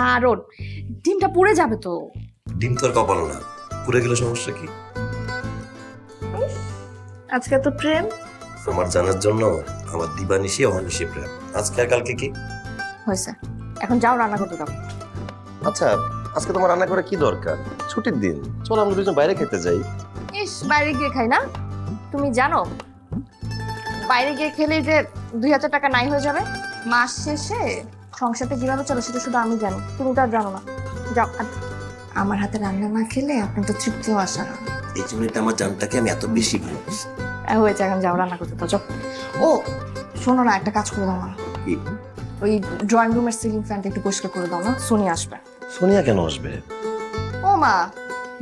সারণ, ডিমটা পুড়ে যাবে তো। ডিম তো আর কপালো না, পুড়ে গেলে সমস্যা কি? আজকে তো প্রেম। আমার জানার জন্য আমার দিবানিশি অহর্নিশি প্রেম। আজকে আর কালকে কি হয়েছে? এখন যাও রান্না করতে দাও। আচ্ছা, আজকে তোমার রান্না করা কি দরকার? ছুটির দিন, চলো আমরা দুজন বাইরে খেতে যাই। ইস, বাইরে গিয়ে খাই না? তুমি জানো বাইরে গিয়ে খেলে যে 2000 টাকা নাই হয়ে যাবে মাস শেষে। সংসারটা কিভাবে চলে সেটা শুধু আমি জানি, তুমি তো আর জানো না। যাও, আমার হাতে রান্না না খেলে আপনার তো তৃপ্তিও আসে না। এই জন্যই তো আমার জানটাকে আমি এত বেশি ভালোবাসি। হয়েছে, এখন যাও রান্না করতে দাও, যাও। ও শোনো না, একটা কাজ করে দাও না, ওই ড্রয়িং রুমের সিলিং ফ্যানটা একটু পরিষ্কার করে দাও না, সোনিয়া আসবে। সোনিয়া কেন আসবে? ও মা,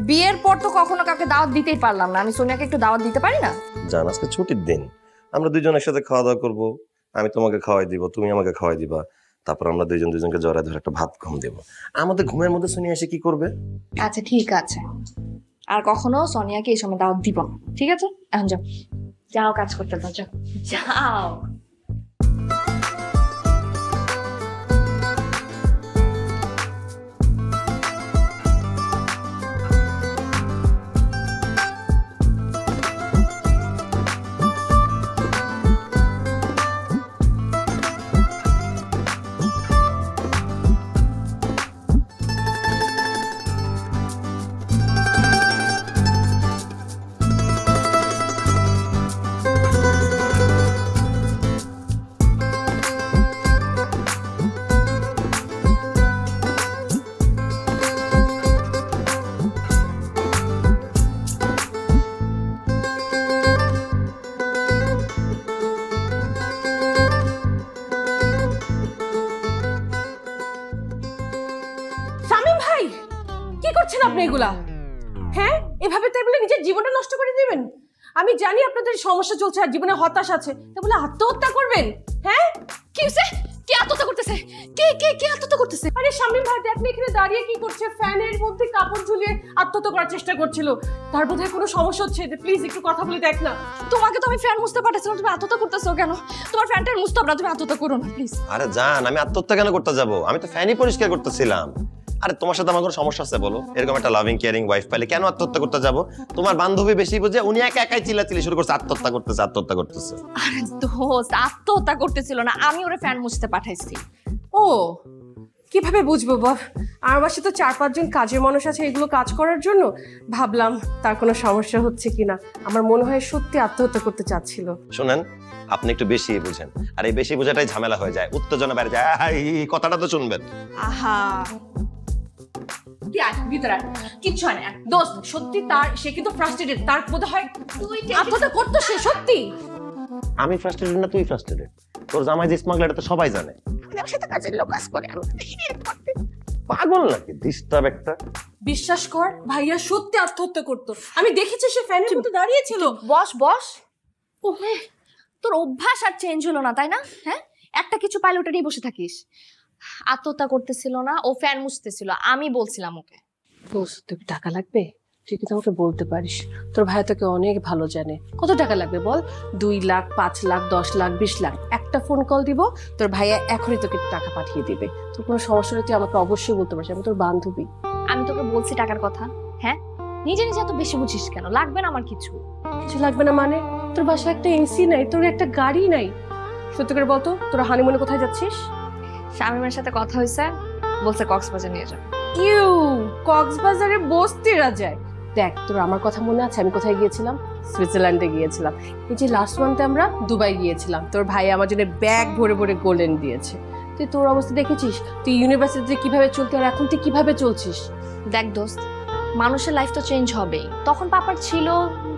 বিয়ের পর তো কখনো কাউকে দাওয়াত দিতেই পারলাম না, আমি সোনিয়াকে একটু দাওয়াত দিতে পারি না? জান, আজকে ছুটির দিন, আমরা দুজন একসাথে খাওয়া দাওয়া করবো। আমি তোমাকে খাওয়াই দিব, তুমি আমাকে খাওয়াই দিবা, তারপর আমরা দুজন দুজনকে জড়ায় ধরে একটা ভাত ঘুম দেবো। আমাদের ঘুমের মধ্যে সোনিয়া এসে কি করবে? আচ্ছা ঠিক আছে, আর কখনো সোনিয়াকে এই সময় দাওয়াত দিব না, ঠিক আছে? এখন যাও, যাও কাজ করতে দাও, যাও যাও। আপনি এগুলা হ্যাঁ এভাবে তাই বলে নিজের জীবনটা নষ্ট করে দিবেন? আমি জানি আপনাদের সমস্যা চলছে আর জীবনে হতাশ আছে, তা বলে আত্মহত্যা করবেন? হ্যাঁ কি হইছে? কে আত্মহত্যা করতেছে? কে কে কে আত্মহত্যা করতেছে? আরে শামীম ভাই দেখনি এখানে দাঁড়িয়ে কি করছে? ফ্যানের মধ্যে কাপড় ঝুলিয়ে আত্মহত্যা করার চেষ্টা করছিল। তার বোধহয় কোনো সমস্যা হচ্ছে, প্লিজ একটু কথা বলে দেখ না। তোমাকে তো আমি ফ্যান মুছতে পাঠাচ্ছিলাম, তুমি আত্মহত্যা করতেছো কেন? তোমার ফ্যানটা মুছতে হবে না, তুমি আত্মহত্যা করো না প্লিজ। আরে জান, আমি আত্মহত্যা কেন করতে যাব? আমি তো ফ্যানই পরিষ্কার করতেছিলাম। আরে তোমার সাথে আমার কোনো সমস্যা আছে বলো? এরকম একটা লাভিং কেয়ারিং ওয়াইফ পাইলে কেন আত্মহত্যা করতে যাব? তোমার বান্ধবী বেশি বুঝে, উনি একা একাই চিল্লাচিল্লি শুরু করছে, আত্মহত্যা করতেছে আত্মহত্যা করতেছে। আরে দোস্ত, আত্মহত্যা করতেছিল না, আমি ওরে ফ্যান মুছতে পাঠাইছি। ও কিভাবে বুঝবো বল? আমার বাসায় তো 4-5 জন কাজের মানুষ আছে এগুলো কাজ করার জন্য, ভাবলাম তার কোনো সমস্যা হচ্ছে কিনা। আমার মনে হয় সত্যি আত্মহত্যা করতে চাচ্ছিল। শুনেন, আপনি একটু বেশি বুঝেন, আর এই বেশি বোঝাটাই ঝামেলা হয়ে যায়, উত্তেজনা বেড়ে যায়। এই কথাটা তো শুনবেন। আহা, ভিতরে কিচ্ছু হয় না দোস্ত, সত্যি সে কিন্তু ফ্রাস্ট্রেটেড, তার বোধহয় তুই আত্মহত্যা করতে। সে সত্যি আমি ফ্রাস্ট্রেটেড না তুই ফ্রাস্ট্রেটেড? তোর জামাই যে স্মাগলার, এটা তো সবাই জানে। পাগল নাকি? ডিস্টার্ব একটা। বিশ্বাস কর ভাইয়া সত্যি আত্মহত্যা করতো, আমি দেখেছি সে ফ্যানের মধ্যে দাঁড়িয়ে ছিল। বস বস, ওহে তোর অভ্যাস আর চেঞ্জ হলো না তাই না? হ্যাঁ, একটা কিছু পাইলে ওটা নিয়ে বসে থাকিস। আত্মহত্যা করতেছিল না, ও ফ্যান মুছতেছিল, আমি বলছিলাম ওকে। দোস্ত তোকে টাকা লাগবে? তুই কিন্তু আমাকে বলতে পারিস, তোর ভাই তোকে অনেক ভালো জানে। কত টাকা লাগবে বল? 2 লাখ, 5 লাখ, 10 লাখ, 20 লাখ। একটা ফোন কল দিব, তোর ভাইয়া এখনই তোকে টাকা পাঠিয়ে দিবে। তোর কোনো সমস্যা হলে তুই আমাকে অবশ্যই বলতে পারিস, আমি তোর বান্ধবী। আমি তোকে বলছি টাকার কথা, হ্যাঁ? নিজে নিজে এত বেশি বুঝিস কেন? লাগবে না আমার কিছু। কিছু লাগবে না মানে? তোর বাসায় একটা এসি নাই, তোর একটা গাড়ি নাই। সত্যি করে বলতো, তোরা হানিমুনে কোথায় যাচ্ছিস? শামীমের সাথে কথা হয়েছে, বলছে কক্সবাজার নিয়ে যা। ইউ, কক্সবাজারে বস্তিরা যায়? দেখ, তোর আমার কথা মনে আছে আমি কোথায় গিয়েছিলাম? সুইজারল্যান্ডে গিয়েছিলাম। এই যে লাস্ট মান্থে আমরা দুবাই গিয়েছিলাম, তোর ভাই আমার জন্য ব্যাগ ভরে ভরে গোল্ডেন দিয়েছে। তুই তোর অবস্থা দেখেছিস? তুই ইউনিভার্সিটিতে কিভাবে চলতি, আর এখন তুই কিভাবে চলছিস? দেখ দোস্ত, মানুষের লাইফ তো চেঞ্জ হবেই। তখন পাপার ছিল,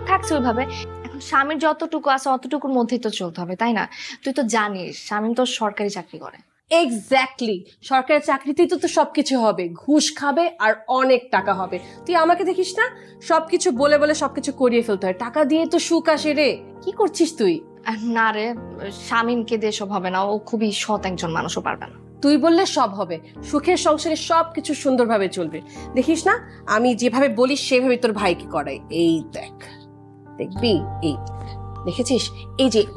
থাকছে ওইভাবে। এখন স্বামীর যতটুকু আছে অতটুকুর মধ্যেই তো চলতে হবে, তাই না? তুই তো জানিস স্বামী তো সরকারি চাকরি করে। এক্স্যাক্টলি, সরকারি চাকরিতেই তো সবকিছু হবে, ঘুষ খাবে আর অনেক টাকা হবে। তুই আমাকে দেখিস না, সবকিছু বলে বলে সবকিছু করিয়ে ফেলতে হয়, টাকা দিয়ে তো সুখ আসে রে। কি করছিস তুই? না রে, স্বামীকে দিয়ে সব হবে না, ও খুবই সৎ একজন মানুষও পারবে না। তুই বললে সব হবে, সুখের সংসারে সবকিছু সুন্দরভাবে চলবে। দেখিস না, আমি যেভাবে বলি সেভাবে তোর ভাইকে করাই। এই দেখ, দেখবি, এই দেখেছিস?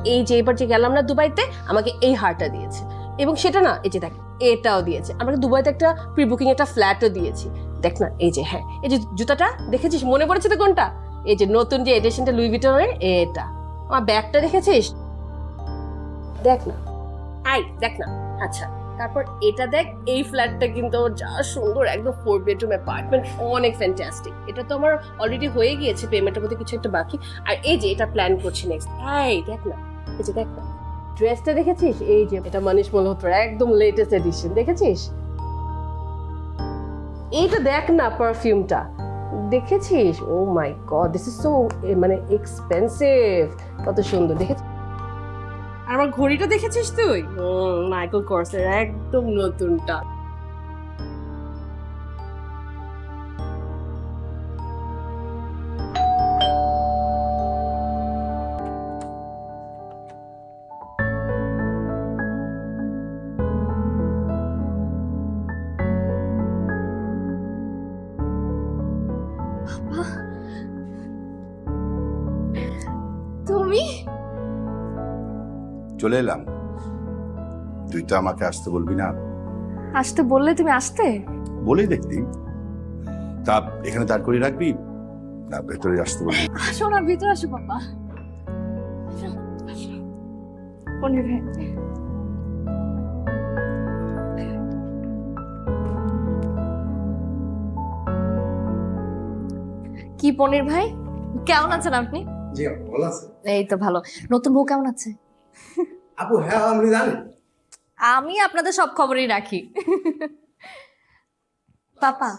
এই যে এবার যে গেলাম না দুবাইতে, আমাকে এই হারটা দিয়েছে, এবং সেটা না, এই যে দেখ এটাও দিয়েছে। আমরা দুবাইতে একটা প্রি বুকিং একটা ফ্ল্যাটও দিয়েছি। দেখ না, এই যে হ্যাঁ, এই যে জুতাটা দেখেছিস, মনে পড়েছে তো কোনটা? এই যে নতুন যে এডিশনটা লুই ভিটনের, এটা। আমার ব্যাগটা দেখেছিস? দেখ না, আই দেখ না। আচ্ছা, তারপর এটা দেখ, এই ফ্ল্যাটটা কিন্তু যা সুন্দর, একদম 4 বেডরুম অ্যাপার্টমেন্ট, অনেক ফ্যান্টাস্টিক। এটা তো আমার অলরেডি হয়ে গিয়েছে, পেমেন্টের মধ্যে কিছু একটা বাকি। আর এই যে এটা প্ল্যান করছি নেক্সট। এই দেখ না, এই যে দেখ না, ড্রেসটা দেখেছিস? এই যে এটা মানিশ মালহোত্রার একদম লেটেস্ট এডিশন, দেখেছিস? এইটা দেখ না, পারফিউমটা দেখেছিস? ও মাই গড, দিস ইজ সো মানে এক্সপেন্সিভ, কত সুন্দর দেখেছিস? আর আমার ঘড়িটা দেখেছিস তুই? মাইকেল কর্সের একদম নতুনটা। তুমি চলে এলাম। তুই তো আমাকে আসতে বলবি না? আসতে বললে তুমি আসতে? বলেই দেখতি। তা এখানে দাঁড় করিয়ে রাখবি না ভেতরে আসতে বলবি? আসো না, ভিতরে আসো বাবা। পনির ভাই, কি পনির ভাই, কেমন আছেন আপনি? জি ভালো আছে। এই তো ভালো। নতুন বউ কেমন আছে? আপু হ্যাঁ আমি জানি। আমি আপনাদের সব খবরই রাখি। পাপা,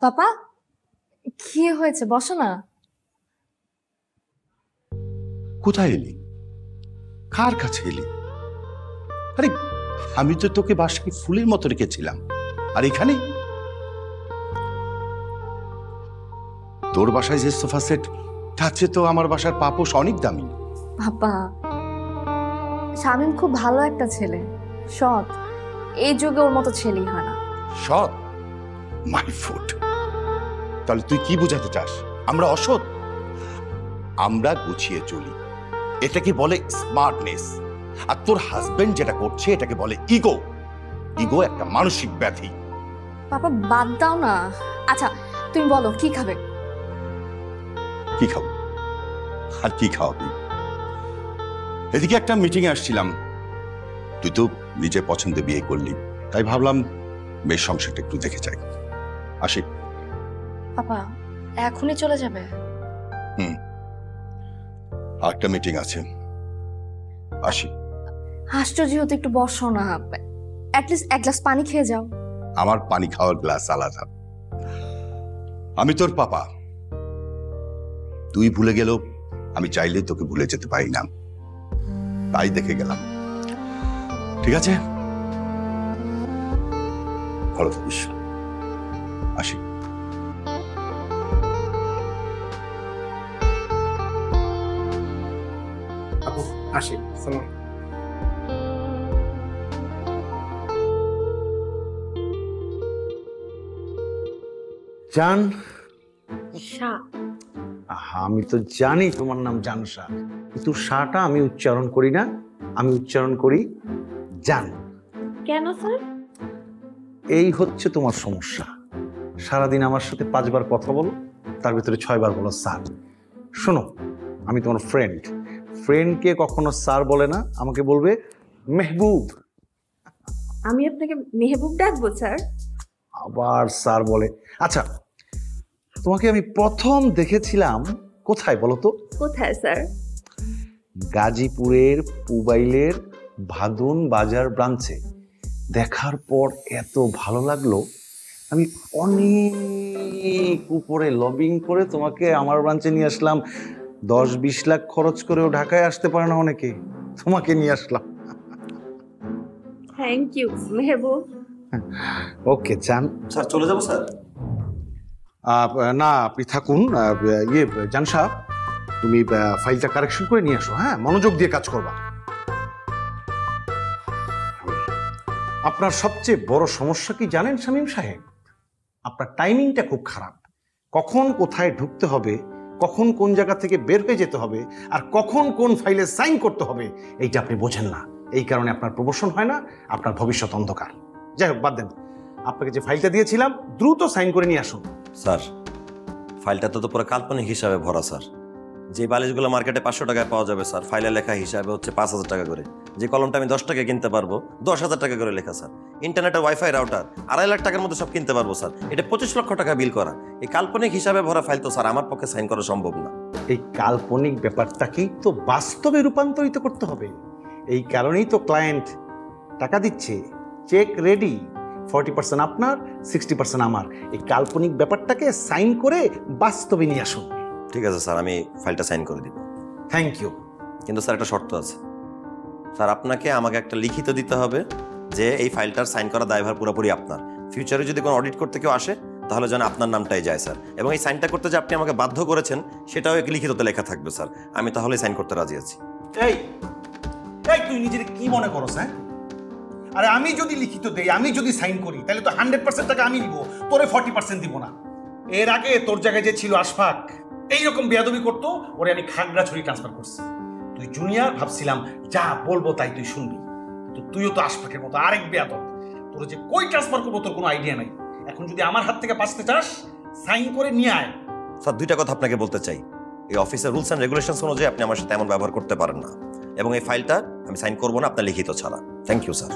পাপা কি হয়েছে? বসো না। কোথায় এলি? কার কাছে এলি? আরে আমি তো তোকে বাসাকে ফুলের মতো রেখেছিলাম, আর এখানে তোর বাসায় যে সোফা সেট থাকছে তো আমার বাসার পাপোশ অনেক দামি। পাপা, শামীম খুব ভালো একটা ছেলে, সৎ। এই যুগে ওর মতো ছেলেই হয় না। সৎ? My foot. তাহলে তুই কি বোঝাতে চাস? আমরা অসৎ? আমরা গুছিয়ে চলি, এটাকে বলে স্মার্টনেস। আর তোর হাজবেন্ড যেটা করছে এটাকে বলে ইগো। ইগো একটা মানসিক ব্যাধি। পাপা বাদ দাও না। আচ্ছা তুমি বলো কি খাবে? কি খাবো? আর কি খাওয়াবি? এদিকে একটা মিটিং এ আসছিলাম, তুই তো নিজে পছন্দে বিয়ে করলি, তাই ভাবলাম মেয়ের সংসারটা একটু দেখে যাই। আসি। পাপা এখনই চলে যাবে? আর একটা মিটিং আছে, আসি। আশ্চর্য হতে, একটু বসো না, অ্যাটলিস্ট এক গ্লাস পানি খেয়ে যাও। আমার পানি খাওয়ার গ্লাস আলাদা। আমি তোর পাপা, তুই ভুলে গেল আমি চাইলে তোকে ভুলে যেতে পারি না, তাই দেখে গেলাম। ঠিক আছে, ভালো থাকিস। আসি। আপু আসি, সালাম। জান, শাহ, আমি তো জানি তোমার নাম জানশা, কিন্তু শাটা আমি উচ্চারণ করি না, আমি উচ্চারণ করি জান। কেন স্যার? এই হচ্ছে তোমার সমস্যা। সারাদিন আমার সাথে 5 বার কথা বলো, তার ভিতরে 6 বার বলো স্যার। শোনো, আমি তোমার ফ্রেন্ড, ফ্রেন্ডকে কখনো স্যার বলে না, আমাকে বলবে মেহবুব। আমি আপনাকে মেহবুব ডাকবো স্যার? আবার স্যার বলে। আচ্ছা, তোমাকে আমি প্রথম দেখেছিলাম কোথায় বলো তো? কোথায় স্যার? গাজীপুরের পুবাইলের ভাদুন বাজার ব্রাঞ্চে। দেখার পর এত ভালো লাগলো, আমি অনেক উপরে লবিং করে তোমাকে আমার ব্রাঞ্চে নিয়ে আসলাম। 10-20 লাখ খরচ করেও ঢাকায় আসতে পারে না অনেকে, তোমাকে নিয়ে আসলাম। Thank you Mehboob. ওকে চান। স্যার চলে যাবো স্যার? না, আপনি থাকুন। জানশা, তুমি ফাইলটা কারেকশন করে নিয়ে আসো। হ্যাঁ, মনোযোগ দিয়ে কাজ করবা। আপনার সবচেয়ে বড় সমস্যা কি জানেন শামীম সাহেব? আপনার টাইমিংটা খুব খারাপ। কখন কোথায় ঢুকতে হবে, কখন কোন জায়গা থেকে বের হয়ে যেতে হবে, আর কখন কোন ফাইলে সাইন করতে হবে, এইটা আপনি বোঝেন না। এই কারণে আপনার প্রমোশন হয় না, আপনার ভবিষ্যৎ অন্ধকার। যাই হোক, বাদ দেন। আপনাকে যে ফাইলটা দিয়েছিলাম দ্রুত সাইন করে নিয়ে আসুন। স্যার ফাইলটা তো পুরো কাল্পনিক হিসাবে ভরা স্যার। যে বালিশগুলো মার্কেটে 500 টাকায় পাওয়া যাবে স্যার, ফাইলে লেখা হিসাবে হচ্ছে 5000 টাকা করে। যে কলমটা আমি 10 টাকায় কিনতে পারবো 10,000 টাকা করে লেখা স্যার। ইন্টারনেটের ওয়াইফাই রাউটার 2.5 লাখ টাকার মধ্যে সব কিনতে পারবো স্যার। এটা 25 লক্ষ টাকা বিল করা। এই কাল্পনিক হিসাবে ভরা ফাইল তো স্যার আমার পক্ষে সাইন করা সম্ভব না। এই কাল্পনিক ব্যাপারটাকেই তো বাস্তবে রূপান্তরিত করতে হবে। এই কারণেই তো ক্লায়েন্ট টাকা দিচ্ছে, চেক রেডি, 40% আপনার, 60% আমার। এই কাল্পনিক ব্যাপারটাকে সাইন করে বাস্তবে নিয়ে আসুন। ঠিক আছে স্যার, আমি ফাইলটা সাইন করে দিব। Thank you. কিন্তু স্যার একটা শর্ত আছে স্যার, আপনাকে আমাকে একটা লিখিত দিতে হবে যে এই ফাইলটার সাইন করা দায়ভার পুরোপুরি আপনার। ফিউচারে যদি কোনো অডিট করতে কেউ আসে তাহলে যেন আপনার নামটাই যায় স্যার। এবং এই সাইনটা করতে যে আপনি আমাকে বাধ্য করেছেন সেটাও এক লিখিততে লেখা থাকবে স্যার। আমি তাহলে সাইন করতে রাজি আছি। এই এই তুই নিজের কি মনে করছ? হ্যাঁ, আরে আমি যদি লিখিত দেই, আমি যদি সাইন করি, তাহলে তো 100% টাকা আমি নিব, তোরে 40% দিব না। এর আগে তোর জায়গায় যে ছিল আশফাক, এইরকম বেয়াদবি করতো, ওরে আমি খাগড়াছড়ি ট্রান্সফার করছি। তুই জুনিয়র, ভাবছিলাম যা বলবো তাই তুই শুনবি। তো তুইও তো আশফাকের মতো আরেক বেয়াদব। তোর যে কই ট্রান্সফার করবো তোর কোনো আইডিয়া নাই। এখন যদি আমার হাত থেকে বাঁচতে চাস, সাইন করে নিয়ে আয়। স্যার দুইটা কথা আপনাকে বলতে চাই। এই অফিসের রুলস অ্যান্ড রেগুলেশনস অনুযায়ী আপনি আমার সাথে এমন ব্যবহার করতে পারেন না। এবং এই ফাইলটা আমি সাইন করবো না আপনার লিখিত ছাড়া। Thank you sir.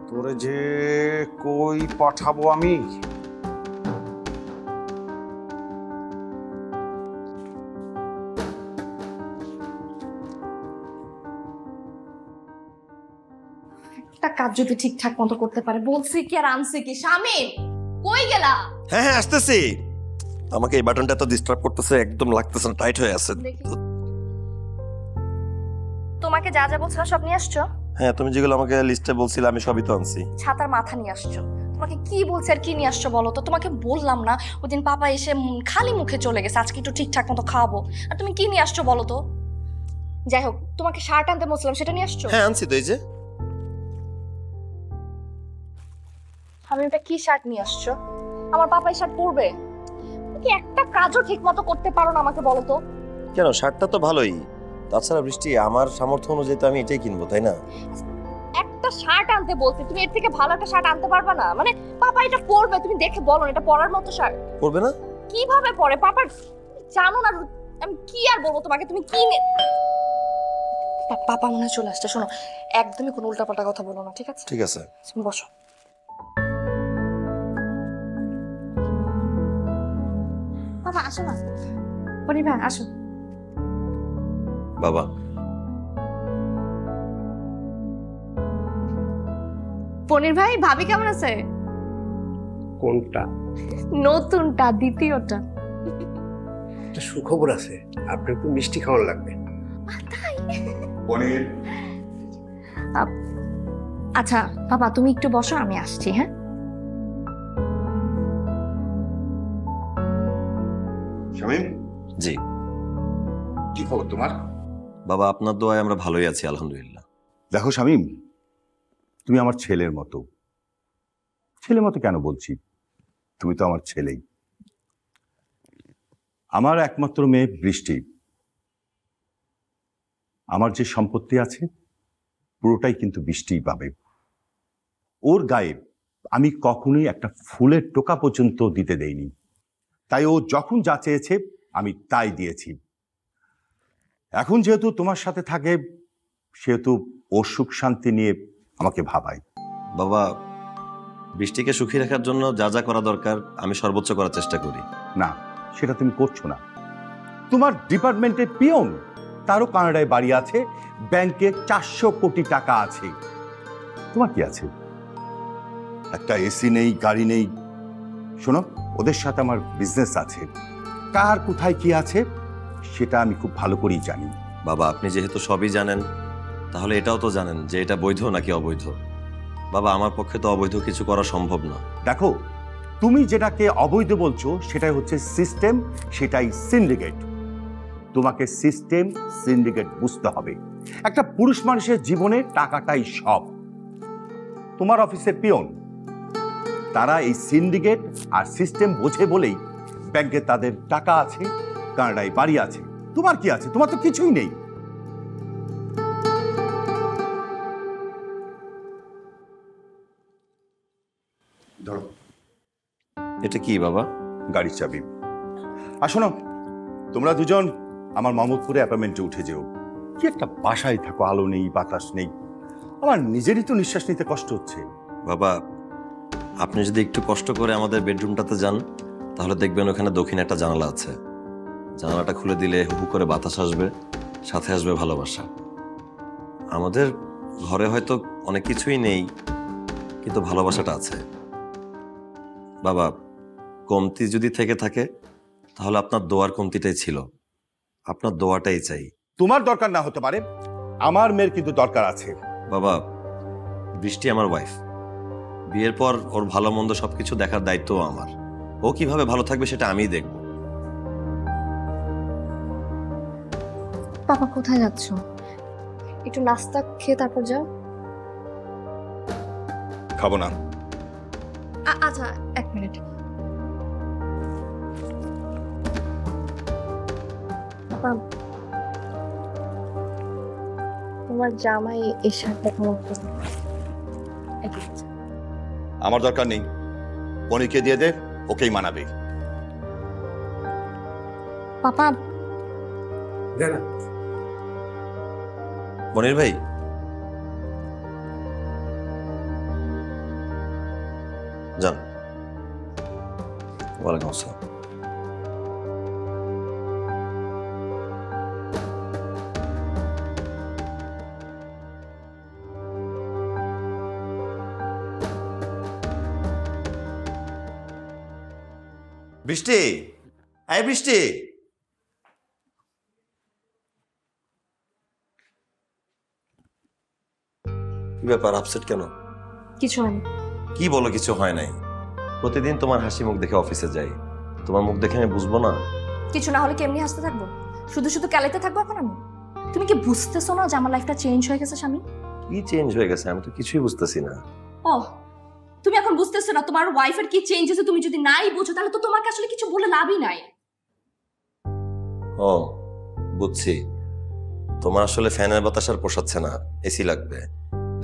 তোরে যে কই পাঠাবো আমি? একটা কাজ যদি ঠিকঠাক মতো করতে পারে, বলছি কি আর আনছি কি। শামিম কই গেলা? হ্যাঁ হ্যাঁ আসতেছি। আমাকে এই বাটনটা তো ডিস্টার্ব করতেছে, একদম লাগতেছে না, টাইট হয়ে আছে। দেখি। তোমাকে যা যা বলছিলাম সব নিয়ে আসছো? হ্যাঁ, তুমি যেগুলো আমাকে লিস্টে বলছিলে আমি সবই তো আনছি। ছাতার মাথা নিয়ে আসছো। তোমাকে কি বলছে আর কি নিয়ে আসছো বলো তো? তোমাকে বললাম না ওদিন পাপা এসে খালি মুখে চলে গেছে, আজকে একটু ঠিকঠাক মতো খাওয়াবো। আর তুমি কি নিয়ে আসছো বলো তো? যাই হোক, তোমাকে শার্ট আনতে বলছিলাম, সেটা নিয়ে আসছো? হ্যাঁ আনছি তো, এই যে। আমি এটা কি শার্ট নিয়ে আসছো? আমার পাপা এই শার্ট পরবে? কি একটা কাজও ঠিক মতো করতে পারো না, আমাকে বলো তো। কেন, শার্টটা তো ভালোই। তাছাড়া বৃষ্টি, আমার সামর্থ্য অনুযায়ী তো আমি এটাই কিনবো, তাই না? একটা শার্ট আনতে বলছি, তুমি এর থেকে ভালো একটা শার্ট আনতে পারবে না? মানে পাপা এটা পরবে, তুমি দেখে বলো এটা পরার মতো শার্ট। পরবে না? কিভাবে পরে পাপার জানো না। আমি কি আর বলবো তোমাকে, তুমি কি পাপা মনে হয় চলে আসছে। শোনো, একদমই কোনো উল্টাপাল্টা কথা বলো না, ঠিক আছে? ঠিক আছে। তুমি বসো। বাবা আসো না, পরিবার আসো। বাবা, পনির ভাই, ভাবি কেমন আছে? কোনটা? নতুনটা, দ্বিতীয়টা। একটা সুখবর আছে, আপনার একটু মিষ্টি খাওয়ানো লাগবে। পনির। আচ্ছা বাবা, তুমি একটু বসো, আমি আসছি। হ্যাঁ শামীম, জি কি খবর তোমার? বাবা, আপনার দোয়ায় আমরা ভালোই আছি আলহামদুলিল্লাহ। দেখো শামীম, তুমি আমার ছেলের মতো। ছেলের মতো কেন বলছি, তুমি তো আমার ছেলেই। আমার একমাত্র মেয়ে বৃষ্টি। আমার যে সম্পত্তি আছে পুরোটাই কিন্তু বৃষ্টিই পাবে। ওর গায়ে আমি কখনোই একটা ফুলের টোকা পর্যন্ত দিতে দেইনি। তাই ও যখন যা চেয়েছে আমি তাই দিয়েছি। এখন যেহেতু তোমার সাথে থাকে, সেহেতু ওর সুখ শান্তি নিয়ে আমাকে ভাবায়। বাবা, বৃষ্টিকে সুখী রাখার জন্য যা যা করা দরকার আমি সর্বোচ্চ করার চেষ্টা করি। না, সেটা তুমি করছো না। তোমার ডিপার্টমেন্টের পিয়ন, তারও কানাডায় বাড়ি আছে, ব্যাংকে 400 কোটি টাকা আছে। তোমার কি আছে? একটা এসি নেই, গাড়ি নেই। শোনো, ওদের সাথে আমার বিজনেস আছে। কার কোথায় কি আছে সেটা আমি খুব ভালো করেই জানি। বাবা, আপনি যেহেতু সবই জানেন, তাহলে এটাও তো জানেন যে এটা বৈধ নাকি অবৈধ। বাবা, আমার পক্ষে তো অবৈধ কিছু করা সম্ভব না। দেখো, তুমি যেটাকে অবৈধ বলছো সেটাই হচ্ছে সিস্টেম, সেটাই সিন্ডিকেট। তোমাকে সিস্টেম সিন্ডিকেট বুঝতে হবে। একটা পুরুষ মানুষের জীবনে টাকাটাই সব। তোমার অফিসের পিয়ন, তারা এই সিন্ডিকেট আর সিস্টেম বোঝে বলেই ব্যাংকে তাদের টাকা আছে, কানাডায় বাড়ি আছে। তোমার কি আছে? তোমার তো কিছুই নেই। ধরো এটা কি বাবা? গাড়ির চাবি। আর শোনো, তোমরা দুজন আমার মামুদপুরে অ্যাপার্টমেন্টে উঠে যেও। কি একটা বাসায় থাকো, আলো নেই, বাতাস নেই, আমার নিজেরই তো নিঃশ্বাস নিতে কষ্ট হচ্ছে। বাবা, আপনি যদি একটু কষ্ট করে আমাদের বেডরুমটাতে যান, তাহলে দেখবেন ওখানে দক্ষিণে একটা জানালা আছে। জানালাটা খুলে দিলে হু করে বাতাস আসবে, সাথে আসবে ভালোবাসা। আমাদের ঘরে হয়তো অনেক কিছুই নেই, কিন্তু ভালোবাসাটা আছে। বাবা, কমতি যদি থেকে থাকে তাহলে আপনার দোয়ার কমতিটাই ছিল, আপনার দোয়াটাই চাই। তোমার দরকার না হতে পারে, আমার মেয়ের কিন্তু দরকার আছে। বাবা, বৃষ্টি আমার ওয়াইফ। বিয়ের পর ওর ভালো মন্দ সবকিছু দেখার দায়িত্ব আমার। ও কিভাবে ভালো থাকবে সেটা আমিই দেখব। পাপা কোথায় যাচ্ছ? একটু নাস্তা খেয়ে তারপর যাও। খাবো না। আচ্ছা, 1 মিনিট। পাপা, তোমার জামাই এই শার্টটা কেমন করে? আমার দরকার নেই, পনিরকে দিয়ে দে, ওকেই মানাবে। পাপা, না না, মনির ভাই, যান। ওয়ালাইকুম আসসালাম। বৃষ্টি, এই বৃষ্টি। কি ব্যাপার, আপসেট কেন? কিছু হয়নি। কি বলো কিছু হয় নাই? প্রতিদিন তোমার হাসি মুখ দেখে অফিসে যাই, তোমার মুখ দেখে আমি বুঝবো না? কিছু না হলে কেমনি হাসতে থাকবো? শুধু শুধু ক্যালাইতে থাকবো এখন আমি? তুমি কি বুঝতেছো না যে আমার লাইফটা চেঞ্জ হয়ে গেছে স্বামী? কি চেঞ্জ হয়ে গেছে? আমি তো কিছুই বুঝতেছি না। ও, তুমি এখন বুঝতেছো না তোমার ওয়াইফের কি চেঞ্জ হয়েছে? তুমি যদি নাই বুঝো তাহলে তো তোমাকে আসলে কিছু বলে লাভই নাই। ও, বুঝছি। তোমার আসলে ফ্যানের বাতাস আর পোষাচ্ছে না, এসি লাগবে।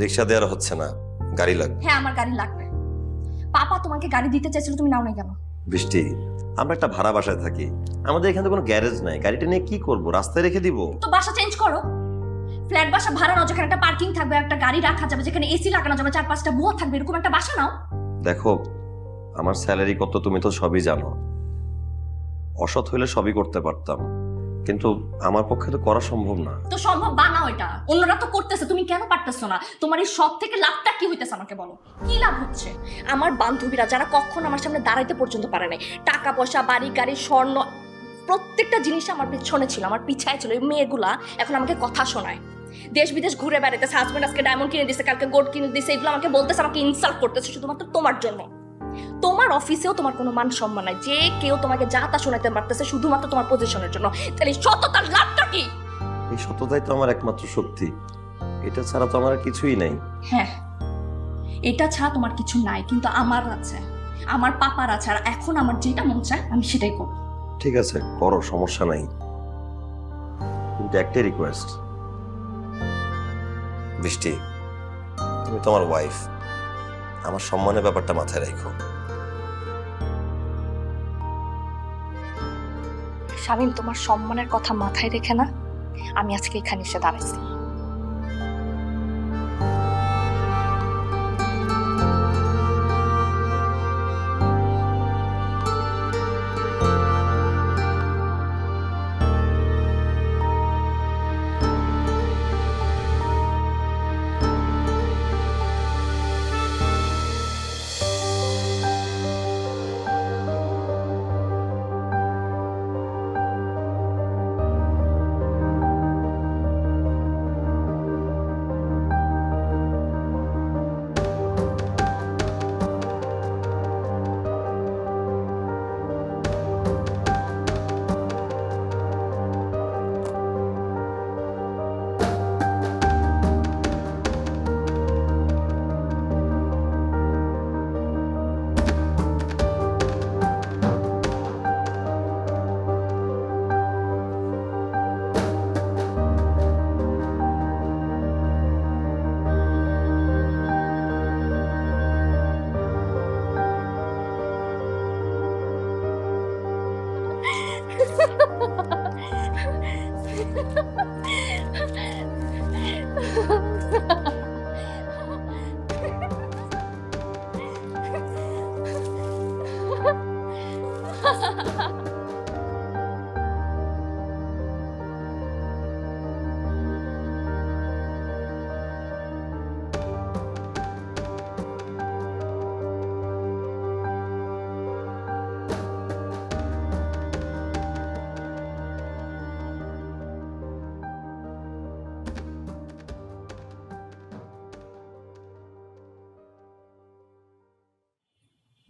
রিক্সা দেওয়ার হচ্ছে না, গাড়ি লাগবে। হ্যাঁ, আমার গাড়ি লাগবে। পাপা তোমাকে গাড়ি দিতে চাইছিল, তুমি নাও নাই কেন? বৃষ্টি, আমরা একটা ভাড়া বাসায় থাকি, আমাদের এখানে তো কোনো গ্যারেজ নাই। গাড়িটা নিয়ে কি করব? রাস্তায় রেখে দিব? তো বাসা চেঞ্জ করো। ফ্ল্যাট বাসা ভাড়া নাও, যেখানে একটা পার্কিং থাকবে, একটা গাড়ি রাখা যাবে, যেখানে এসি লাগানো যাবে, 4-5টা বুয়া থাকবে, এরকম একটা বাসা নাও। দেখো, আমার স্যালারি কত তুমি তো সবই জানো। অসৎ হইলে সবই করতে পারতাম, কিন্তু আমার পক্ষে তো করা সম্ভব না। তো সম্ভব বানাও এটা, অন্যরা তো করতেছে, তুমি কেন পারতেছো না? তোমার এই সব থেকে লাভটা কি হইতেছে আমাকে বলো? কি লাভ হচ্ছে? আমার বান্ধবীরা যারা কখনো আমার সামনে দাঁড়াইতে পর্যন্ত পারে নাই, টাকা পয়সা, বাড়ি গাড়ি, স্বর্ণ, প্রত্যেকটা জিনিস আমার পিছনে ছিল, আমার পিছায় ছিল, এই মেয়েগুলা এখন আমাকে কথা শোনায়। দেশ বিদেশ ঘুরে বেড়াইতেছে, হাজবেন্ড আজকে ডায়মন্ড কিনে দিছে, কালকে গোল্ড কিনে দিছে, এগুলো আমাকে বলতেছে, আমাকে ইনসাল্ট করতেছে শুধুমাত্র তোমার জন্য। তোমার অফিসেও তোমার কোনো মান সম্মান নাই, যে কেউ তোমাকে যা তা শোনাতে পারতেছে শুধুমাত্র তোমার পজিশনের জন্য। তাহলে সততার লাভটা কি? এই সততাই তো আমার একমাত্র শক্তি, এটা ছাড়া তো আমার আর কিছুই নাই। হ্যাঁ, এটা ছাড়া তোমার কিছু নাই, কিন্তু আমার আছে, আমার পাপার আছে, আর এখন আমার যেটা মন চায় আমি সেটাই করব। ঠিক আছে, করো, সমস্যা নাই, কিন্তু একটাই রিকোয়েস্ট। বৃষ্টি, তুমি তোমার ওয়াইফ, আমার সম্মানের ব্যাপারটা মাথায় রাখো। শামিম, তোমার সম্মানের কথা মাথায় রেখে না আমি আজকে এখানে এসে দাঁড়াইছি।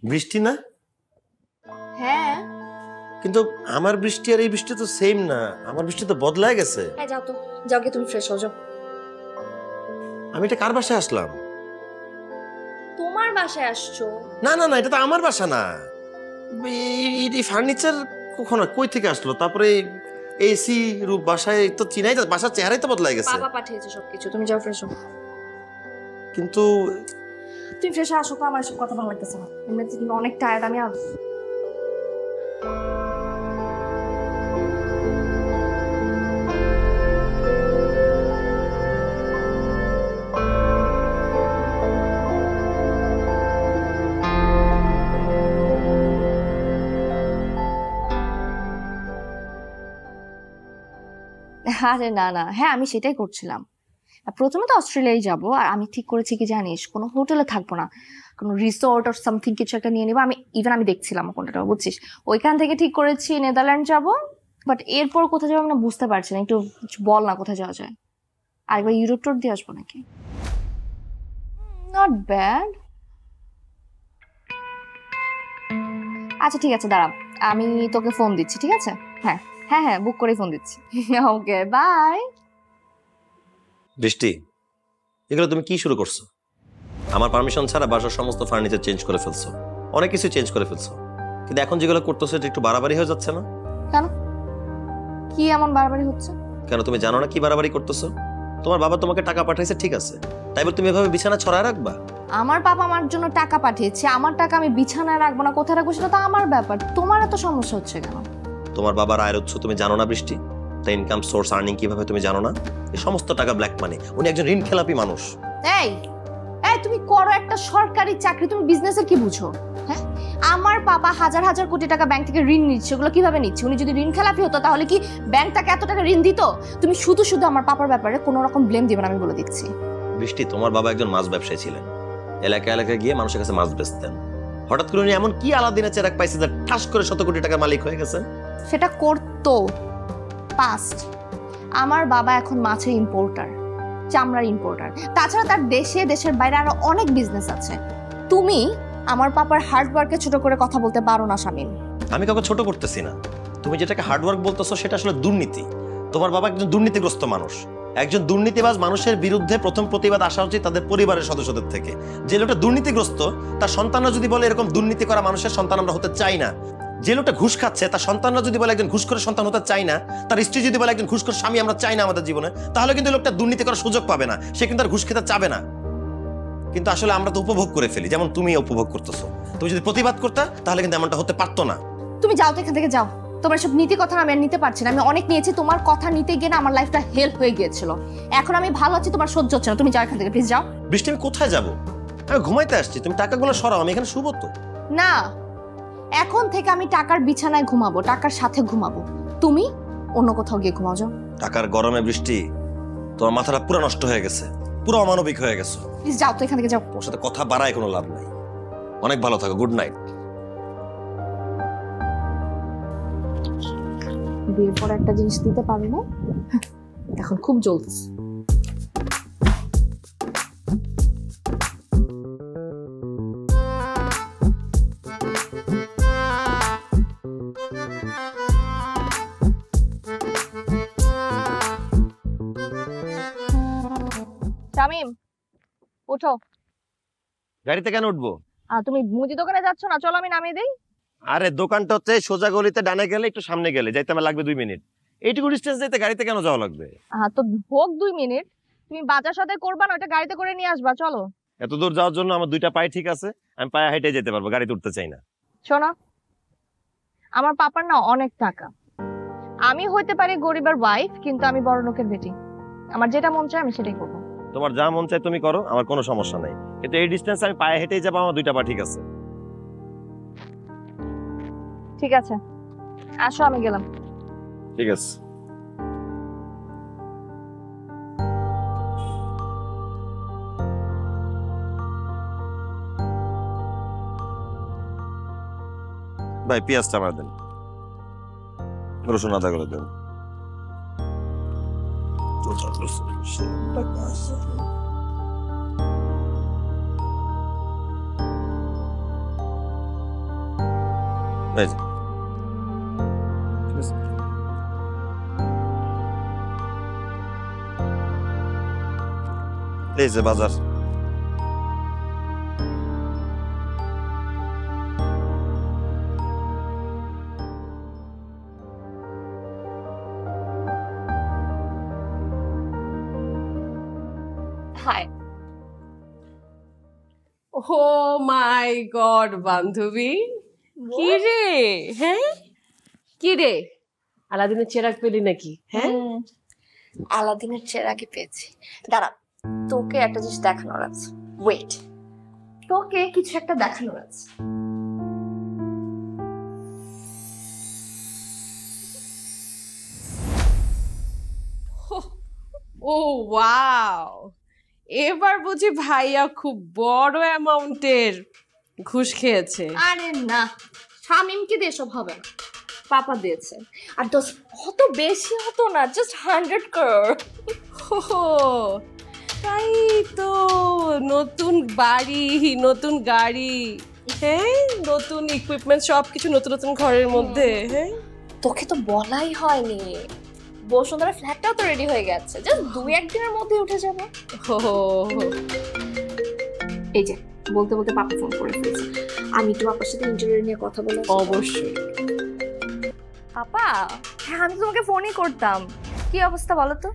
বৃষ্টি না? হ্যাঁ। কিন্তু আমার বৃষ্টি আর এই বৃষ্টি তো সেম না, আমার বৃষ্টি তো বদলায় গেছে। হ্যাঁ যাও তো, যাও গিয়ে তুমি ফ্রেশ হও যাও। আমি এটা কার বাসায় আসলাম? তোমার বাসায় আসছো? না না না, এটা তো আমার বাসা না। এই ফার্নিচার কখন কই থেকে আসলো? তারপরে এসি রূপ বাসায় তো চিনাই, বাসার চেহারাই তো বদলায় গেছে। বাবা পাঠিয়েছে সবকিছু, তুমি যাও ফ্রেশ হও। কিন্তু তুমি ফ্রেশ আসো তো, আমার সব কথা ভালো লাগতেছে না। এমনিতে কিন্তু অনেক টায়ার্ড আমি। আর আরে না না, হ্যাঁ আমি সেটাই করছিলাম। প্রথমে তো অস্ট্রেলিয়ায় যাব, আর আমি ঠিক করেছি কি জানিস, কোনো হোটেলে থাকবো না, কোনো রিসোর্ট অর সামথিং কিছু একটা নিয়ে নেবো। আমি দেখছিলাম কোনটা, বুঝছিস? ওইখান থেকে ঠিক করেছি নেদারল্যান্ড যাব। বাট এরপর কোথায় যাবো আমি না বুঝতে পারছি না, একটু বল না কোথায় যাওয়া যায়। আরেকবার ইউরোপ ট্যুর দিয়ে আসবো নাকি? Not bad. আচ্ছা ঠিক আছে, দাঁড়া, আমি তোকে ফোন দিচ্ছি, ঠিক আছে? হ্যাঁ হ্যাঁ হ্যাঁ, বুক করে ফোন দিচ্ছি। Okay bye. বৃষ্টি, এগুলো তুমি কি শুরু করছো? আমার পারমিশন ছাড়া বাসার সমস্ত ফার্নিচার চেঞ্জ করে ফেলছো, অনেক কিছু চেঞ্জ করে ফেলছো, কিন্তু এখন যেগুলো করতেছো এটা একটু বাড়াবাড়ি হয়ে যাচ্ছে না? কেন, কি এমন বাড়াবাড়ি হচ্ছে? কেন তুমি জানো না কি বাড়াবাড়ি করতেছো? তোমার বাবা তোমাকে টাকা পাঠাইছে, ঠিক আছে, তাই বলে তুমি এভাবে বিছানা ছড়ায় রাখবা? আমার বাবা আমার জন্য টাকা পাঠিয়েছে, আমার টাকা আমি বিছানায় রাখবো না কোথায় রাখবো সেটা তো আমার ব্যাপার। তোমার এত সমস্যা হচ্ছে কেন? তোমার বাবার আয়ের উৎস তুমি জানো না বৃষ্টি? তাই ইনকাম সোর্স আর্নিং কিভাবে তুমি জানো না? এই সমস্ত টাকা ব্ল্যাক মানি। উনি একজন ঋণ খেলাপি মানুষ। এই এই তুমি করো একটা সরকারি চাকরি, তুমি বিজনেসের কি বুঝো? হ্যাঁ, আমার বাবা হাজার হাজার কোটি টাকা ব্যাংক থেকে ঋণ নিচ্ছে, ওগুলো কিভাবে নিচ্ছে? উনি যদি ঋণ খেলাপি হতো তাহলে কি ব্যাংক তাকে এত টাকা ঋণ দিত? তুমি শুধু শুধু আমার পাপার ব্যাপারে কোনো রকম ব্লেম দিবে না, আমি বলে দিচ্ছি। বৃষ্টি, তোমার বাবা একজন মাছ ব্যবসায়ী ছিলেন, এলাকা এলাকায় গিয়ে মানুষের কাছে মাছ বেচতেন। হঠাৎ করে উনি এমন কি আলাদিনের চেরাক পাইছে যে ঠাস করে শত কোটি টাকার মালিক হয়ে গেছেন? সেটা করতো পাস্ট। আমার বাবা এখন মাছের ইম্পোর্টার, চামড়ার ইম্পোর্টার। তাছাড়া তার দেশের বাইরে আরো অনেক বিজনেস আছে। তুমি আমার পাপার হার্ড ওয়ার্কে ছোট করে কথা বলতে পারো না শামীম। আমি কাউকে ছোট করতেছি না, তুমি যেটাকে হার্ডওয়ার্ক বলতেছো সেটা আসলে দুর্নীতি। তোমার বাবা একজন দুর্নীতিগ্রস্ত মানুষ। একজন দুর্নীতিবাজ মানুষের বিরুদ্ধে প্রথম প্রতিবাদ আসা উচিত তাদের পরিবারের সদস্যদের থেকে। যে লোকটা দুর্নীতিগ্রস্ত তার সন্তানরা যদি বলে এরকম দুর্নীতি করা মানুষের সন্তান আমরা হতে চাই না, যে লোকটা ঘুষ খাচ্ছে তার সন্তানরা যদি বলে একজন ঘুষ করে সন্তান হতে চাই না, তার স্ত্রী যদি বলে একজন ঘুষ করে স্বামী আমরা চাই না আমাদের জীবনে, তাহলে কিন্তু লোকটা দুর্নীতি করার সুযোগ পাবে না, সে কিন্তু আর ঘুষ খেতে চাবে না। কিন্তু আসলে আমরা তো উপভোগ করে ফেলি, যেমন তুমি উপভোগ করতেছো। তুমি যদি প্রতিবাদ করতে তাহলে কিন্তু এমনটা হতে পারতো না। তুমি যাও তো এখান থেকে, যাও। তোমার সব নীতি কথা আমি আর নিতে পারছি না। আমি অনেক নিয়েছি, তোমার কথা নিতে গিয়ে না আমার লাইফটা হেল্প হয়ে গিয়েছিল। এখন আমি ভালো আছি, তোমার সহ্য হচ্ছে না। তুমি যাও এখান থেকে, প্লিজ যাও। বৃষ্টি, আমি কোথায় যাবো? আমি ঘুমাইতে আসছি, তুমি টাকাগুলো সরাও, আমি এখানে শুবো তো। না, এখন থেকে আমি টাকার বিছানায় ঘুমাবো, টাকার সাথে ঘুমাবো। তুমি অন্য কোথাও গিয়ে ঘুমাও, যাও। টাকার গরমে বৃষ্টি, তোমার মাথাটা পুরো নষ্ট হয়ে গেছে, পুরো অমানবিক হয়ে গেছে। প্লিজ যাও তো এখান থেকে, যাও। তোমার সাথে কথা বাড়ায় কোনো লাভ নাই। অনেক ভালো থাকো, গুড নাইট। বিয়ের পর একটা জিনিস দিতে পারবো না, এখন খুব জ্বলতেছে। শামীম, ওঠো। গাড়িতে কেন উঠবো? তুমি মুদি দোকানে যাচ্ছ না? চলো আমি নামিয়ে দেই। আরে দোকানটা হচ্ছে সোজা গলিতে, ডানে গেলে একটু সামনে গেলে যাইতে আমার লাগবে 2 মিনিট। এইটুকু ডিস্টেন্স যেতে গাড়িতে কেন যাওয়া লাগবে? তো হোক 2 মিনিট, তুমি বাজার সাথে করবা না, ওটা গাড়িতে করে নিয়ে আসবা। চলো। এত দূর যাওয়ার জন্য আমার 2টা পায়ে ঠিক আছে, আমি পায়ে হেঁটে যেতে পারবো, গাড়িতে উঠতে চাই না। শোনো, আমার পাপার না অনেক টাকা। আমি হইতে পারি গরিবের ওয়াইফ, কিন্তু আমি বড় লোকের বেটি। আমার যেটা মন চায় আমি সেটাই করবো। তোমার যা মন চায় তুমি করো, আমার কোনো সমস্যা নাই, কিন্তু এই ডিস্টেন্স আমি পায়ে হেঁটেই যাবো, আমার 2টা পা ঠিক আছে। ঠিক আছে, আসো, আমি গেলাম। ঠিক আছে। ভাই পেঁয়াজটা আমার দেন, রসুন আদা করে দেন। এই যে। ঠিক আছে। এই যে বাজার। হাই। ও মাই গড বান্ধবী, কি রে? হ্যাঁ, কি রে? আলাদিনের চেরাগ পেলি নাকি? হ্যাঁ, আলাদিনের চেরাগই পেয়েছি। দাঁড়া, তোকে একটা জিনিস দেখানোর আছে। ওয়েট, তোকে কিছু একটা দেখানোর আছে। ও ওয়াও, এবার বুঝি ভাইয়া খুব বড় অ্যামাউন্টের ঘুষ খেয়েছে। আরে না, শামিমকে দিয়ে সব হবে না, পাপা দিয়েছে। আর দোষ অত বেশি হতো না, জাস্ট 100 crore। হো, তাই তো, নতুন বাড়ি, নতুন গাড়ি, হ্যাঁ, নতুন ইকুইপমেন্ট, সবকিছু নতুন নতুন ঘরের মধ্যে। হ্যাঁ, তোকে তো বলাই হয়নি, বসুন্ধরা ফ্ল্যাটটাও তো রেডি হয়ে গেছে, জাস্ট 2-1 দিনের মধ্যে উঠে যাবে। হো, এই যে বলতে বলতে পাপা ফোন করে ফেলছে, আমি তো পাপার সাথে ইন্টারভিউ নিয়ে কথা বলে। অবশ্যই। পাপা, হ্যাঁ আমি তোমাকে ফোনই করতাম। কি অবস্থা বলো তো?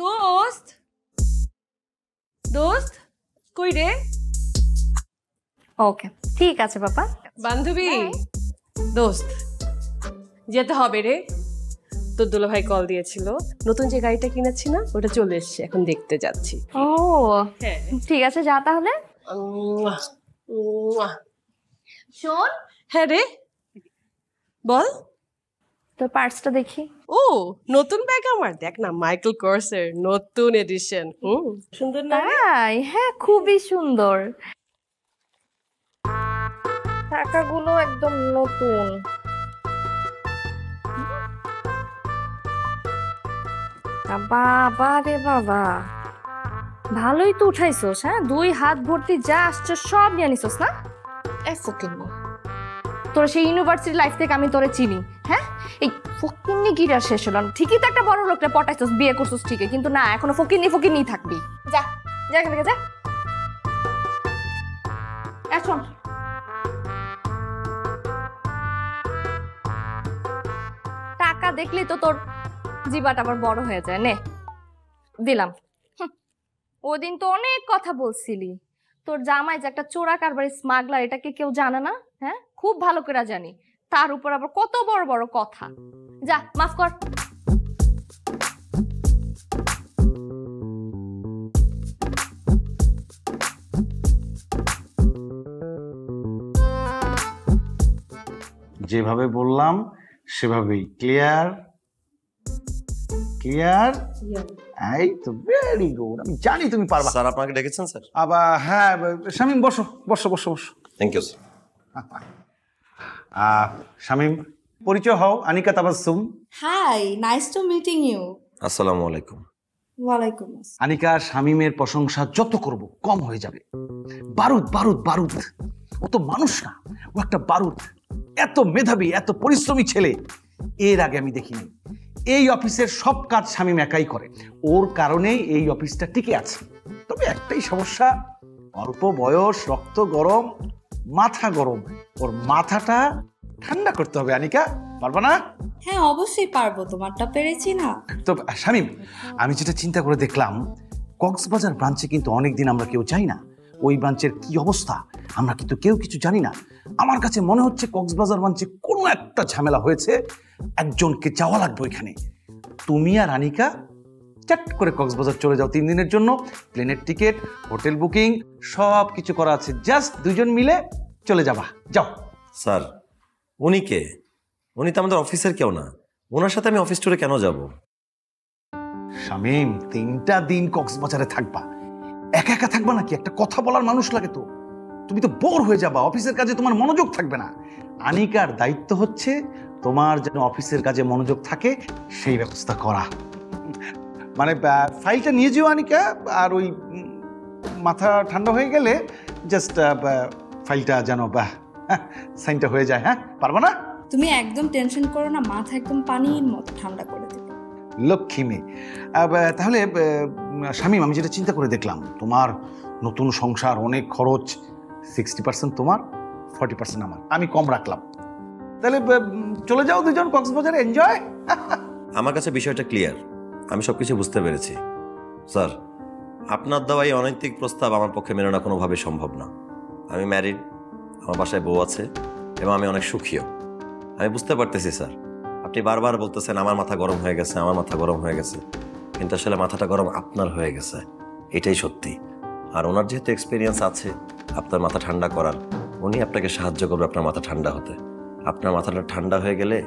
দোস্ত, দোস্ত কই রে? ওকে ঠিক আছে পাপা। বান্ধবী, দোস্ত যেতে হবে রে, তোর দুলাভাই কল দিয়েছিল, নতুন যে গাড়িটা কিনেছি না, ওটা চলে এসছে, এখন দেখতে যাচ্ছি। ও হ্যাঁ, ঠিক আছে, যা তাহলে। শোন, হ্যাঁ রে, বল। তোর পার্সটা দেখি। ও নতুন ব্যাগ আমার, দেখ না, মাইকেল কর্সের নতুন এডিশন। সুন্দর না? তাই? হ্যাঁ খুবই সুন্দর, টাকাগুলো একদম নতুন। বাবা রে বাবা, ভালোই তো উঠাইছোস। হ্যাঁ 2 হাত ভর্তি যা আসছো সব নিয়ে নিছোস না? তোর সেই ইউনিভার্সিটি লাইফ থেকে আমি তোরে চিনি। হ্যাঁ এই ফকিন্নি গিরা শেষ হলো না। ঠিকই তো একটা বড় লোকটা পটাইছোস, বিয়ে করছোস ঠিকই, কিন্তু না, এখনো ফকিন্নি থাকবি। যা যা এখান থেকে যা। এখন টাকা দেখলেই তো তোর জিবাটা আবার বড় হয়ে যায়। নে দিলাম। ওদিন তো অনেক কথা বলছিলি, তোর জামাই যে একটা চোরা কারবারি স্মাগলার, এটাকে কেউ জানে না? হ্যাঁ খুব ভালো করে জানি, তার উপর আবার কত বড় বড় কথা। যা মাফ কর। যেভাবে বললাম সেভাবেই। ক্লিয়ার ক্লিয়ার, এই তো, ভেরি গুড। আমি জানি তুমি পারবা। স্যার আপনাকে ডেকেছেন স্যার? আবার হ্যাঁ, শামীম বসো বসো বসো বসো। Thank you sir. শামীম, পরিচয় হও, Anika Tabassum. Hi, nice to meeting you. আসসালামু আলাইকুম। ওয়ালাইকুম আসসালাম। আনিকা, শামীমের প্রশংসা যত করব কম হয়ে যাবে। বারুদ বারুদ বারুদ, ও তো মানুষ না, ও একটা বারুদ। এত মেধাবী, এত পরিশ্রমী ছেলে এর আগে আমি দেখিনি। এই অফিসের সব কাজ শামীম একাই করে, ওর কারণেই এই অফিসটা টিকে আছে। তবে একটাই সমস্যা, অল্প বয়স, রক্ত গরম, মাথা গরম। ওর মাথাটা ঠান্ডা করতে হবে। আনিকা, পারবা না? হ্যাঁ অবশ্যই পারবো, তোমারটা পেরেছি না। তো শামীম, আমি যেটা চিন্তা করে দেখলাম, কক্সবাজার ব্রাঞ্চে কিন্তু অনেকদিন আমরা কেউ যাই না। ওই ব্রাঞ্চের কি অবস্থা আমরা কিন্তু কেউ কিছু জানি না। আমার কাছে মনে হচ্ছে কক্সবাজার ব্রাঞ্চে কোনো একটা ঝামেলা হয়েছে, একজনকে যাওয়া লাগবে ওইখানে। তুমি আর আনিকা চাট করে কক্সবাজার চলে যাও 3 দিনের জন্য। প্লেনের টিকিট, হোটেল বুকিং সব কিছু করা আছে, জাস্ট 2 জন মিলে চলে যাবা। যাও। স্যার উনি কে? উনি তো আমাদের অফিসের কেউ না, ওনার সাথে আমি অফিস ট্যুরে কেন যাব? শামীম, 3টা দিন কক্সবাজারে থাকবা, একা একা থাকবা নাকি? একটা কথা বলার মানুষ লাগে তো। তুমি তো বোর হয়ে যাবা, অফিসের কাজে তোমার মনোযোগ থাকবে না। আনিকার দায়িত্ব হচ্ছে তোমার যেন অফিসের কাজে মনোযোগ থাকে সেই ব্যবস্থা করা। মানে ফাইলটা নিয়ে যেও আনিকা, আর ওই মাথা ঠান্ডা হয়ে গেলে জাস্ট ফাইলটা যেন সাইনটা হয়ে যায়। হ্যাঁ, পারবো না? তুমি একদম টেনশন করো না, মাথা একদম পানির মতো ঠান্ডা করে দেবে। লক্ষ্মী মেয়ে। তাহলে শামীম, আমি যেটা চিন্তা করে দেখলাম, তোমার নতুন সংসার, অনেক খরচ, 60% তোমার, 40% আমার, আমি কম রাখলাম। তাহলে চলে যাও দুজন কক্সবাজারে, এনজয়। আমার কাছে বিষয়টা ক্লিয়ার, আমি সবকিছু বুঝতে পেরেছি। স্যার, আপনার দেওয়া এই অনৈতিক প্রস্তাব আমার পক্ষে মেনে নেওয়া কোনোভাবে সম্ভব না। আমি ম্যারিড, আমার বাসায় বউ আছে এবং আমি অনেক সুখীও। আমি বুঝতে পারতেছি স্যার, আপনি বারবার বলতেছেন আমার মাথা গরম হয়ে গেছে, আমার মাথা গরম হয়ে গেছে, কিন্তু আসলে মাথাটা গরম আপনার হয়ে গেছে, এটাই সত্যি। আর ওনার যেহেতু এক্সপিরিয়েন্স আছে আপনার মাথা ঠান্ডা করার, উনি আপনাকে সাহায্য করবে আপনার মাথা ঠান্ডা হতে। আপনার মাথাটা ঠান্ডা হয়ে গেলে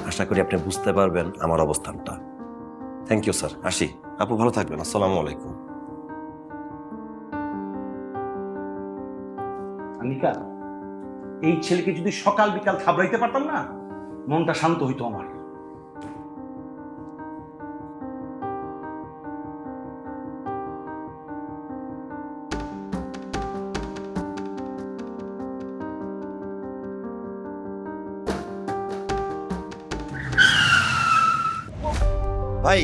আশা করি আপনি বুঝতে পারবেন আমার অবস্থানটা। থ্যাংক ইউ স্যার, আসি। আপু ভালো থাকবেন, আসসালামু আলাইকুম। আনিকা, এই ছেলেকে যদি সকাল বিকাল থাবড়াইতে পারতাম না, মনটা শান্ত হইতো আমার। ভাই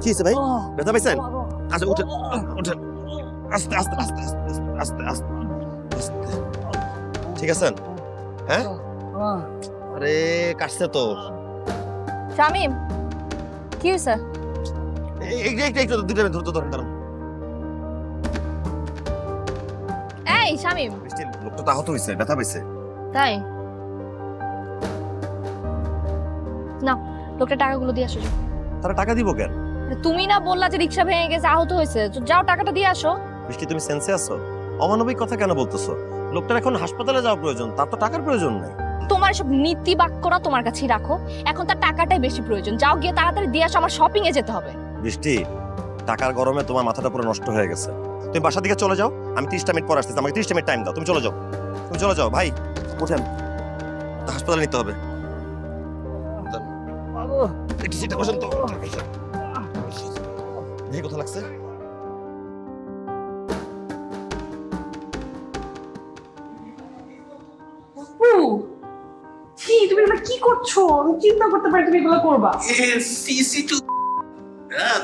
কি হয়েছে ভাই? ব্যথা পাইছেন? আচ্ছা উঠেন উঠেন, আস্তে আস্তে আস্তে আস্তে আস্তে আস্তে আস্তে। ঠিক আছেন? হ্যাঁ, আরে কাটছে তো। শামীম, কি হয়েছে? একটু দুটো ধরতে ধরেন দাঁড়ান। এই শামীম, লোকটা তো আহত হয়েছে, ব্যথা পাইছে। তাই না, লোকটা টাকাগুলো দিয়ে আসো। তারা টাকা দিব কেন? তুমি না বললা যে রিক্সা ভেঙে গেছে, আহত হয়েছে, তো যাও টাকাটা দিয়ে আসো। বৃষ্টি, তুমি সেন্সে আছো? অমানবিক কথা কেন বলতেছো? লোকটার এখন হাসপাতালে যাওয়া প্রয়োজন, তার তো টাকার প্রয়োজন নাই। তোমার সব নীতি বাক্যরা তোমার কাছেই রাখো, এখন তার টাকাটাই বেশি প্রয়োজন। যাও গিয়ে তাড়াতাড়ি দিয়ে আসো, আমার শপিং এ যেতে হবে। বৃষ্টি, টাকার গরমে তোমার মাথাটা পুরো নষ্ট হয়ে গেছে। তুমি বাসা দিকে চলে যাও, আমি 30টা মিনিট পর আসতেছি, আমাকে 30টা মিনিট টাইম দাও। তুমি চলে যাও, তুমি চলে যাও। ভাই উঠেন, হাসপাতালে নিতে হবে। একটু সিটে বসেন তো। দেখি কোথাও লাগছে। তুমি এটা কি করছো? আমি চিন্তা করতে পারি তুমি এগুলো করবা।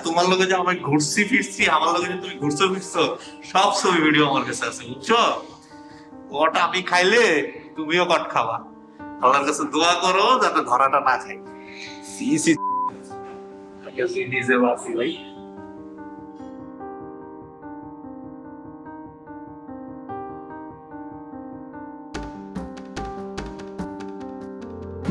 তোমার লগে যে আমি ঘুরছি ফিরছি, আমার লগে যে তুমি ঘুরছো ফিরছো, সব ছবি ভিডিও আমার কাছে আছে, বুঝছো? ওটা আমি খাইলে তুমিও কট খাবা। আল্লাহর কাছে দোয়া করো যাতে ধরাটা না খাই। সিসি নিজে বাসি ভাই।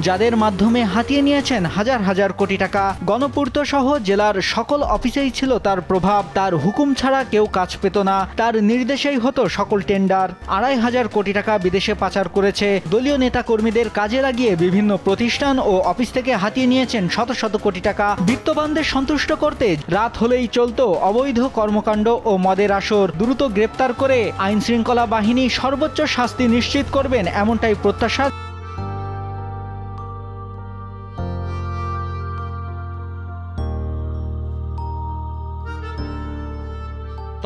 যাদের মাধ্যমে হাতিয়ে নিয়েছেন হাজার হাজার কোটি টাকা। গণপূর্ত সহ জেলার সকল অফিসেই ছিল তার প্রভাব। তার হুকুম ছাড়া কেউ কাজ পেত না, তার নির্দেশেই হতো সকল টেন্ডার। 2,500 কোটি টাকা বিদেশে পাচার করেছে। দলীয় নেতাকর্মীদের কাজে লাগিয়ে বিভিন্ন প্রতিষ্ঠান ও অফিস থেকে হাতিয়ে নিয়েছেন শত শত কোটি টাকা। বিত্তবানদের সন্তুষ্ট করতে রাত হলেই চলত অবৈধ কর্মকাণ্ড ও মদের আসর। দ্রুত গ্রেপ্তার করে আইন শৃঙ্খলা বাহিনী সর্বোচ্চ শাস্তি নিশ্চিত করবেন, এমনটাই প্রত্যাশা।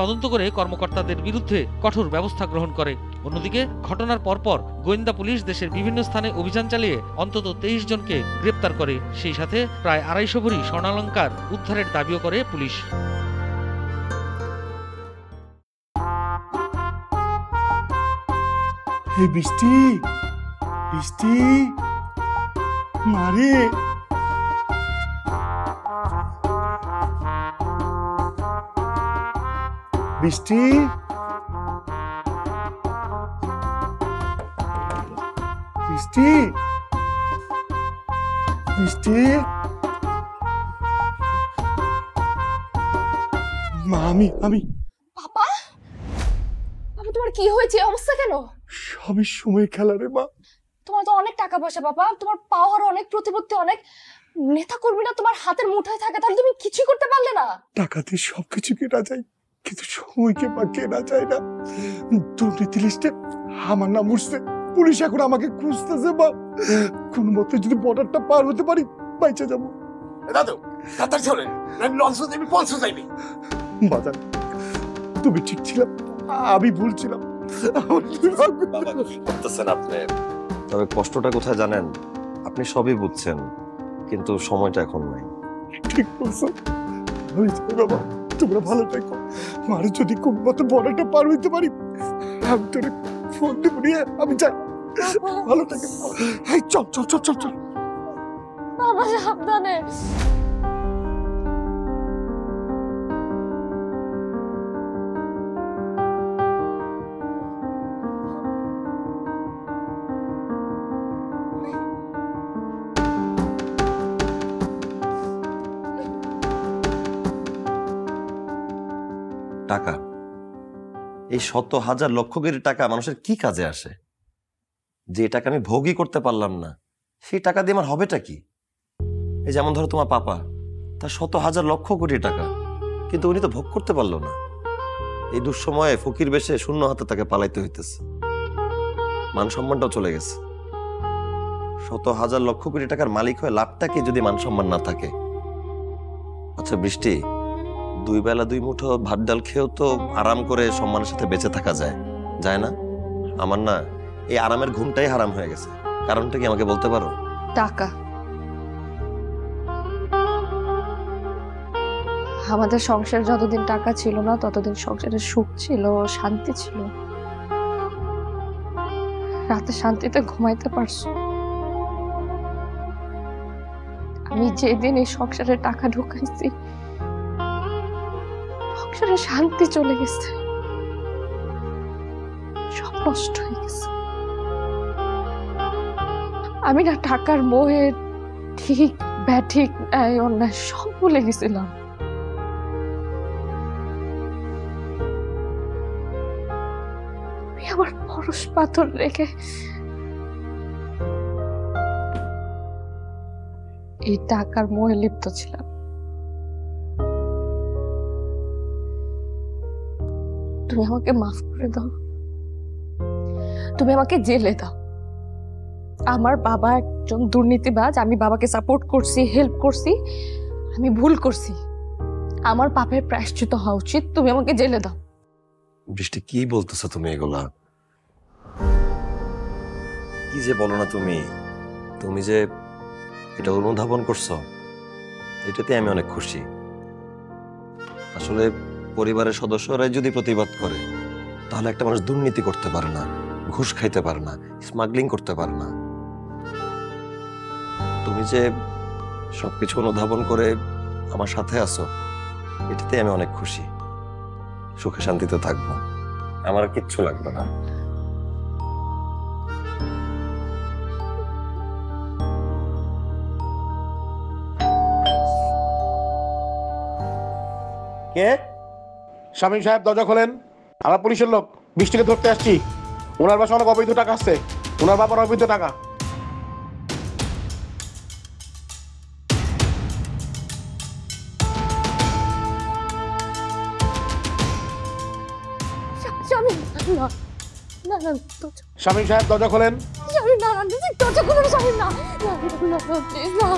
তদন্ত করে কর্মকর্তাদের বিরুদ্ধে কঠোর ব্যবস্থা গ্রহণ করে। অন্যদিকে ঘটনার পরপর গোয়েন্দা পুলিশ দেশের বিভিন্ন স্থানে অভিযান চালিয়ে অন্তত 23 জনকে গ্রেপ্তার করে। সেই সাথে প্রায় 250 ভরি স্বর্ণালংকার উদ্ধারের দাবিও করে পুলিশ। বৃষ্টি বৃষ্টি মারে, বৃষ্টি বৃষ্টি বৃষ্টি মা, আমি বাবা, বাবা তোমার কি হয়েছে? অবস্থা কেন? সবই সময় খেলা রে মা। তোমার তো অনেক টাকা পয়সা বাবা, তোমার পাওয়ার অনেক, প্রতিপত্তি অনেক, নেতা কর্মীরা তোমার হাতের মুঠোয় থাকে, তাহলে তুমি কিছুই করতে পারলে না? টাকাতে সবকিছু কেনা যায়, কিন্তু সময়কে বা কেনা যায় না। দুর্নীতি লিস্টে আমার নাম উঠছে, পুলিশ এখন আমাকে খুঁজতেছে বাপ। কোন মতে যদি বর্ডারটা পার হতে পারি বাইচে যাবো। দাদু কাতার চলেন, লঞ্চ যাবি, পঞ্চ যাবি। বাজার তুমি ঠিক ছিলাম, আমি ভুল ছিলাম। করতেছেন আপনি, তবে কষ্টটা কোথায় জানেন? আপনি সবই বুঝছেন, কিন্তু সময়টা এখন নাই। ঠিক বলছো, আমি যাই বাবা, তোমরা ভালো থাকো। মার যদি কোন মতে বর্ডারটা পার হইতে পারি আমি তোরে ফোন দিব নিয়ে আমি যাই। ভালো থাকে। এই চল চল চল চল চল। বাবা সাবধানে। টাকা, এই শত হাজার লক্ষ কোটি টাকা মানুষের কি কাজে আসে? যে টাকা আমি ভোগই করতে পারলাম না, সেই টাকা দিয়ে আমার হবেটা কি? এই যেমন ধরো তোমার পাপা, তার শত হাজার লক্ষ কোটি টাকা, কিন্তু উনি তো ভোগ করতে পারলো না। এই দুঃসময়ে ফকির বেশে শূন্য হাতে তাকে পালাইতে হইতেছে। মান সম্মানটাও চলে গেছে। শত হাজার লক্ষ কোটি টাকার মালিক হয়ে লাভটা কি যদি মান সম্মান না থাকে? আচ্ছা বৃষ্টি, দুই বেলা দুই মুঠো ভাত ডাল খেয়েও তো আরাম করে সম্মানের সাথে বেঁচে থাকা যায়, যায় না? আমার না এই আরামের ঘুমটাই হারাম হয়ে গেছে। কারণটা কি আমাকে বলতে পারো? টাকা। আমাদের সংসার যতদিন টাকা ছিল না ততদিন সংসারের সুখ ছিল, শান্তি ছিল। রাতে শান্তিতে ঘুমাইতে পারছো। আমি যেদিন এই সংসারে টাকা ঢুকাইছি সংসারে শান্তি চলে গেছে, সব নষ্ট হয়ে গেছে। আমি না টাকার মোহে ঠিক ব্যাঠিক অন্যায় সব ভুলে গেছিলাম। আমি আমার পরশ পাথর রেখে এই টাকার মোহে লিপ্ত ছিলাম। তুমি আমাকে মাফ করে দাও, তুমি আমাকে জেলে দাও। আমার বাবা একজন দুর্নীতিবাজ, আমি বাবাকে সাপোর্ট করছি, হেল্প করছি, আমি ভুল করছি। আমার পাপের প্রায়শ্চিত হওয়া উচিত। তুমি আমাকে জেলে দাও। বৃষ্টি, কি বলতেছো তুমি এগুলা? কি যে বলো না তুমি। তুমি যে এটা অনুধাবন করছো, এটাতে আমি অনেক খুশি। আসলে পরিবারের সদস্যরাই যদি প্রতিবাদ করে, তাহলে একটা মানুষ দুর্নীতি করতে পারে না, ঘুষ খাইতে পারে না, স্মাগলিং করতে পারে না। তুমি যে সবকিছু অনুধাবন করে আমার সাথে আছো, এটাতে আমি অনেক খুশি। সুখে শান্তিতে থাকবো, আমার আর কিচ্ছু লাগবে না। কে? শামীম সাহেব, দরজা খোলেন। আমরা পুলিশের লোক, বৃষ্টিকে ধরতে আসছি। ওনার বাসা অনেক অবৈধ টাকা আসছে, ওনার বাবার অবৈধ টাকা। শামীম, না না না, শামীম সাহেব, দরজা খোলেন। শামীম না না, দরজা খুলো না, শামীম না না না, প্লিজ না।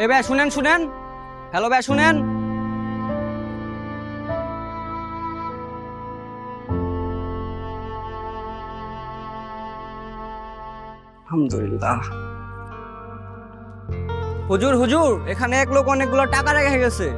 এ ভাই শুনেন শুনেন, হ্যালো ভাই শুনেন। আলহামদুলিল্লাহ। হুজুর হুজুর, এখানে এক লোক অনেকগুলো টাকা রেখে গেছে।